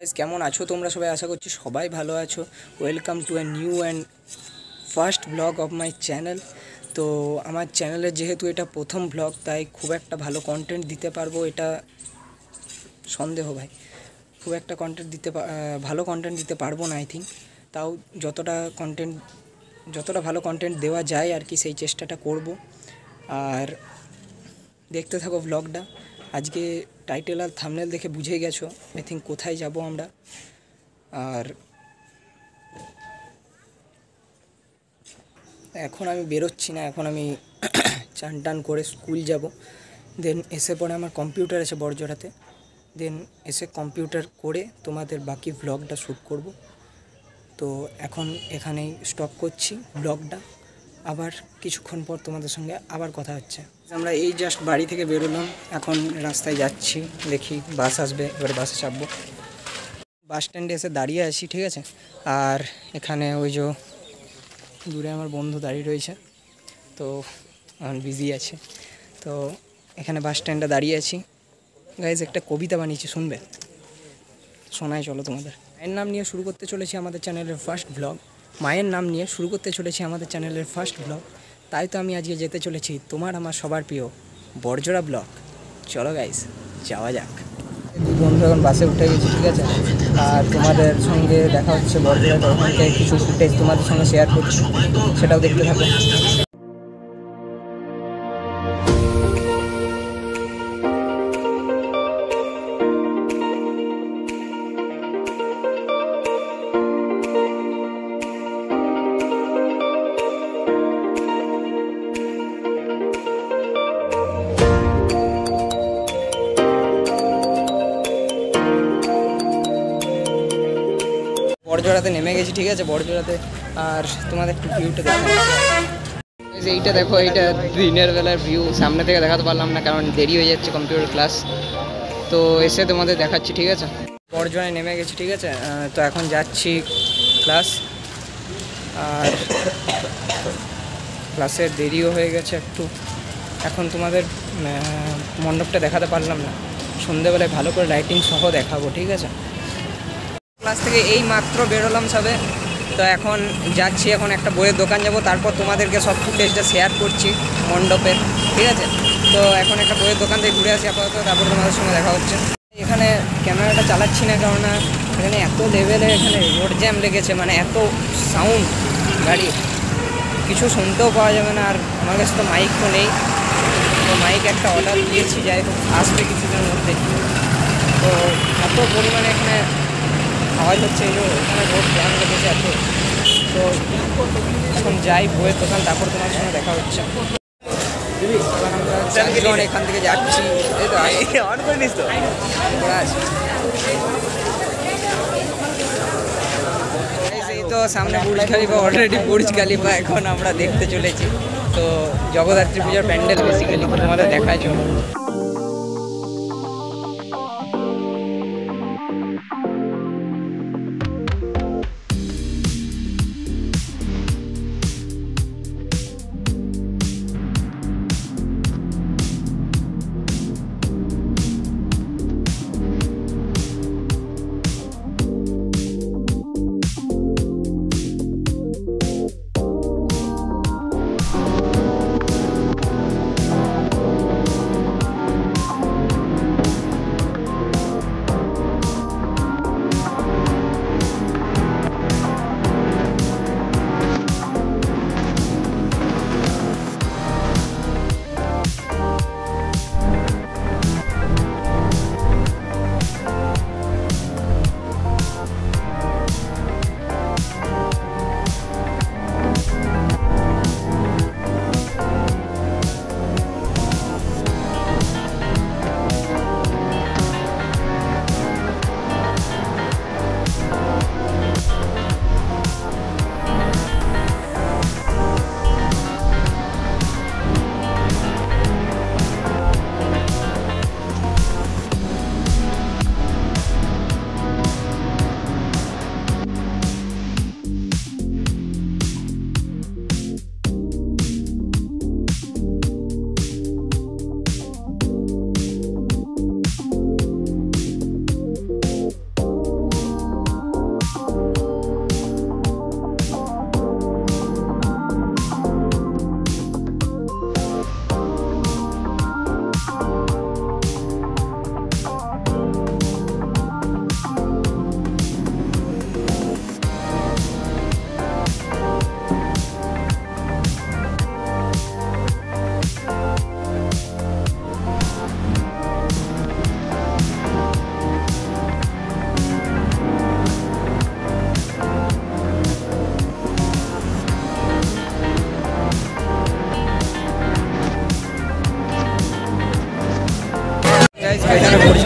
Guys কেমন আছো তোমরা সবাই? আশা করছি সবাই ভালো আছো। Welcome to a new and first blog of my channel. তো আমার চ্যানেলের যেহেতু এটা প্রথম ব্লগ, তাই খুব একটা ভালো কন্টেন্ট দিতে পারবো এটা সন্দেহ ভাই। খুব একটা ভালো কন্টেন্ট দিতে পারবো না আই থিঙ্ক। তাও যতটা ভালো কন্টেন্ট দেওয়া যায় আর কি, সেই চেষ্টাটা করব। আর দেখতে থাকো ব্লগটা। আজকে টাইটেল আর থাম্বনেল দেখে বুঝে গেছো আই থিঙ্ক কোথায় যাব আমরা। আর এখন আমি বেরোচ্ছি না, এখন আমি চান টান করে স্কুল যাব। দেন এসে পরে আমার কম্পিউটার আছে বড়জোড়াতে, দেন এসে কম্পিউটার করে তোমাদের বাকি ব্লগটা শ্যুট করব। তো এখন এখানেই স্টপ করছি ব্লগটা, আবার কিছুক্ষণ পর তোমাদের সঙ্গে আবার কথা হচ্ছে। আমরা এই জাস্ট বাড়ি থেকে বেরোলাম, এখন রাস্তায় যাচ্ছি, দেখি বাস আসবে, এবারে বাসে চাপবো। বাস স্ট্যান্ডে এসে দাঁড়িয়ে আছি, ঠিক আছে। আর এখানে ওই যে দূরে আমার বন্ধু দাঁড়িয়ে রয়েছে, তো এখন বিজি আছে। তো এখানে বাস স্ট্যান্ডে দাঁড়িয়ে আছি। গাইজ একটা কবিতা বানিয়েছি, শুনবে? শোনায় চলো তোমাদের। মায়ের নাম নিয়ে শুরু করতে চলেছি আমাদের চ্যানেলের ফার্স্ট ব্লগ। মায়ের নাম নিয়ে শুরু করতে চলেছি আমাদের চ্যানেলের ফার্স্ট ব্লগ। তাই তো আমি আজকে যেতে চলেছি তোমার আমার সবার প্রিয় বড়জোড়া ব্লগ। চলো গাইজ যাওয়া যাক। দুই বন্ধু এখন বাসে উঠে গেছি, ঠিক আছে। আর তোমাদের সঙ্গে দেখা হচ্ছে বড়জোড়াতে, ওখান থেকে কিছু ফুটেজ তোমাদের সঙ্গে শেয়ার করছি, সেটাও দেখতে থাকো। বড়জোড়াতে নেমে গেছি, ঠিক আছে, বড়জোড়াতে। আর তোমাদের একটু ভিউটা দেখো, এইটা দেখো, এইটা দিনের বেলার ভিউ। সামনে থেকে দেখাতে পারলাম না কারণ দেরি হয়ে যাচ্ছে কম্পিউটার ক্লাস। তো এসে তোমাদের দেখাচ্ছি, ঠিক আছে। বড়জোড়ায় নেমে গেছি, ঠিক আছে। তো এখন যাচ্ছি ক্লাস, আর ক্লাসের দেরিও হয়ে গেছে একটু। এখন তোমাদের মণ্ডপটা দেখাতে পারলাম না, সন্ধেবেলায় ভালো করে লাইটিং সহ দেখাবো, ঠিক আছে। ক্লাস থেকে এই মাত্র বেরোলাম সবে। তো এখন যাচ্ছি, এখন একটা বইয়ের দোকান যাব, তারপর তোমাদেরকে সব ফুটেজটা শেয়ার করছি মণ্ডপের, ঠিক আছে। তো এখন একটা বইয়ের দোকান থেকে ঘুরে আসি আপাতত, তারপর তোমাদের সঙ্গে দেখা হচ্ছে। এখানে ক্যামেরাটা চালাচ্ছি না, কেননা এখানে এত লেভেলে এখানে রোড জ্যাম লেগেছে, মানে এত সাউন্ড গাড়ি, কিছু শুনতেও পাওয়া যাবে না। আর আমার কাছে তো মাইক তো নেই, তো মাইক একটা অর্ডার দিয়েছি, যাই হোক আসবে কিছুদিনের মধ্যে। তো এত পরিমাণে এখানে আওয়াজ হচ্ছে, এই যে এখানে রোড জ্যাম লেগেছে এত। তো এখন যাই বইয়ের দোকান, তারপর তোমার সঙ্গে দেখা হচ্ছে। আমরা এখান থেকে যাচ্ছি, এই তো সামনে বুর্জ খালিফা, অলরেডি বুর্জ খালিফা এখন আমরা দেখতে চলেছি। তো জগদ্ধাত্রী পূজার প্যান্ডেল বেসিক্যালি তোমাদের দেখার জন্য।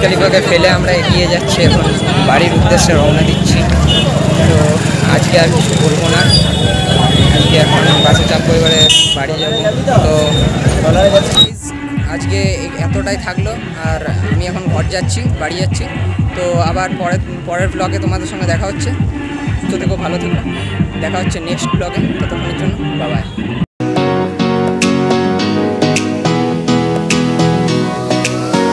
খালিফাকে ফেলে আমরা এগিয়ে যাচ্ছি, এখন বাড়ির উদ্দেশ্যে রওনা দিচ্ছি। তো আজকে আর কিছু বলবো না, আজকে এখন বাসে চাপবো, এবারে বাড়ি যাবো। তো আজকে এতটাই থাকলো, আর আমি এখন ঘর যাচ্ছি, বাড়ি যাচ্ছি। তো আবার পরের ব্লগে তোমাদের সঙ্গে দেখা হচ্ছে। তো দেখো, ভালো থেকো, দেখা হচ্ছে নেক্সট ব্লগে। ততক্ষণের জন্য